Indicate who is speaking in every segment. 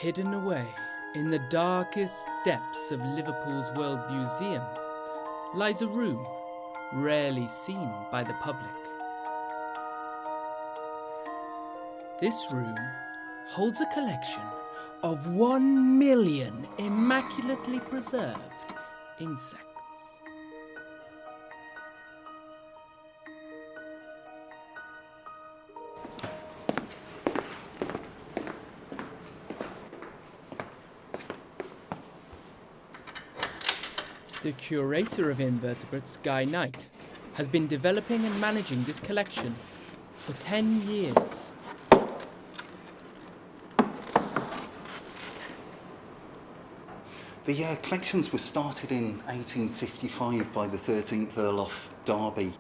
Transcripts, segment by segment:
Speaker 1: Hidden away in the darkest depths of Liverpool's World Museum lies a room rarely seen by the public. This room holds a collection of 1 million immaculately preserved insects. The curator of invertebrates, Guy Knight, has been developing and managing this collection for 10 years.
Speaker 2: The collections were started in 1855 by the 13th Earl of Derby.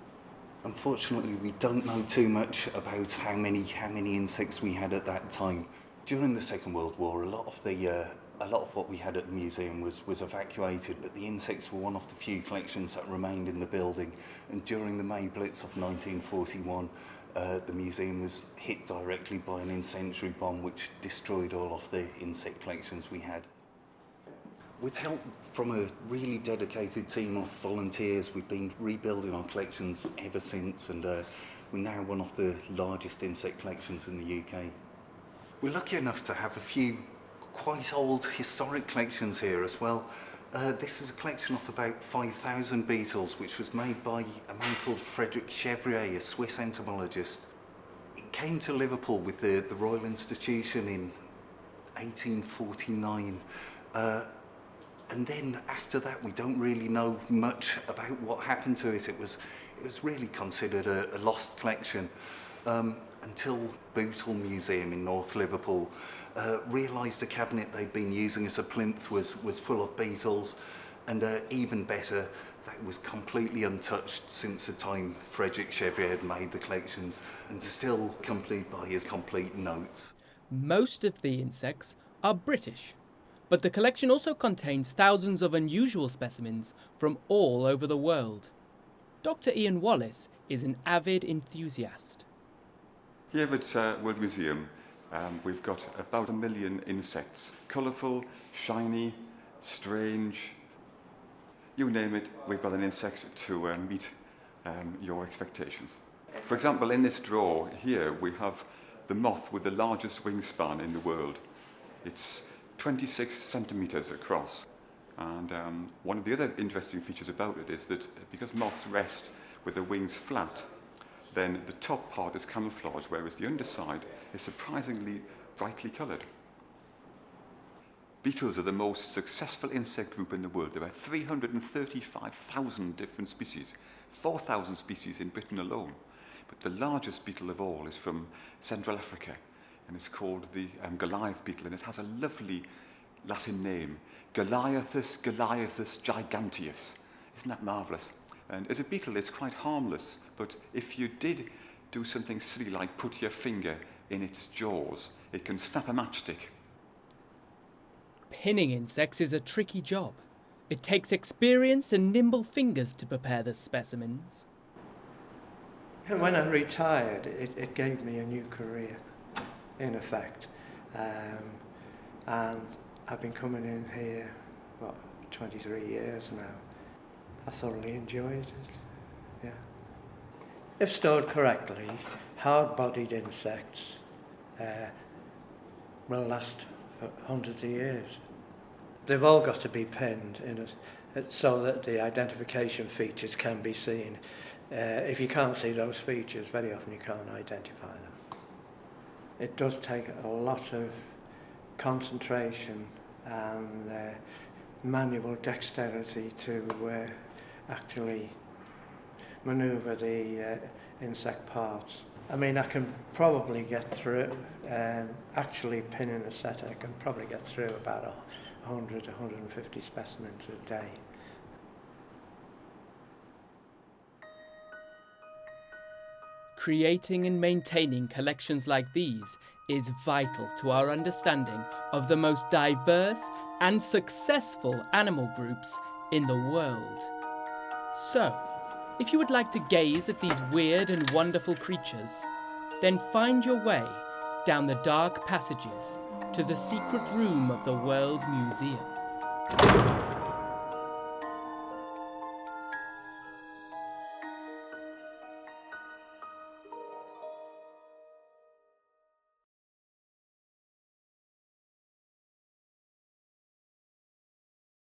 Speaker 2: Unfortunately, we don't know too much about how many insects we had at that time. During the Second World War, a lot of what we had at the museum was evacuated, but the insects were one of the few collections that remained in the building. And during the May Blitz of 1941, the museum was hit directly by an incendiary bomb which destroyed all of the insect collections we had. With help from a really dedicated team of volunteers, we've been rebuilding our collections ever since, and we're now one of the largest insect collections in the UK. We're lucky enough to have a few quite old historic collections here as well. This is a collection of about 5,000 beetles, which was made by a man called Frederick Chevrier, a Swiss entomologist. It came to Liverpool with the Royal Institution in 1849. And then after that, we don't really know much about what happened to it. It was really considered a lost collection until Bootle Museum in North Liverpool realised the cabinet they'd been using as a plinth was full of beetles, and even better, that was completely untouched since the time Frederick Chevrier had made the collections, and still accompanied by his complete notes.
Speaker 1: Most of the insects are British, but the collection also contains thousands of unusual specimens from all over the world. Dr. Ian Wallace is an avid enthusiast.
Speaker 3: Here at World Museum, we've got about 1 million insects. Colourful, shiny, strange, you name it, we've got an insect to meet your expectations. For example, in this drawer here, we have the moth with the largest wingspan in the world. It's 26 centimetres across. And one of the other interesting features about it is that because moths rest with their wings flat, then the top part is camouflage, whereas the underside is surprisingly brightly coloured. Beetles are the most successful insect group in the world. There are 335,000 different species, 4,000 species in Britain alone. But the largest beetle of all is from Central Africa, and it's called the Goliath beetle, and it has a lovely Latin name, Goliathus giganteus. Isn't that marvellous? And as a beetle, it's quite harmless, but if you did do something silly like put your finger in its jaws, it can snap a matchstick.
Speaker 1: Pinning insects is a tricky job. It takes experience and nimble fingers to prepare the specimens.
Speaker 4: When I retired, it gave me a new career, in effect. And I've been coming in here, 23 years now. I thoroughly enjoyed it, yeah. If stored correctly, hard-bodied insects will last for hundreds of years. They've all got to be pinned so that the identification features can be seen. If you can't see those features, very often you can't identify them. It does take a lot of concentration and manual dexterity to actually manoeuvre the insect parts. I mean, I can probably get through, actually pinning a set, I can probably get through about 100 to 150 specimens a day.
Speaker 1: Creating and maintaining collections like these is vital to our understanding of the most diverse and successful animal groups in the world. So, if you would like to gaze at these weird and wonderful creatures, then find your way down the dark passages to the secret room of the World Museum.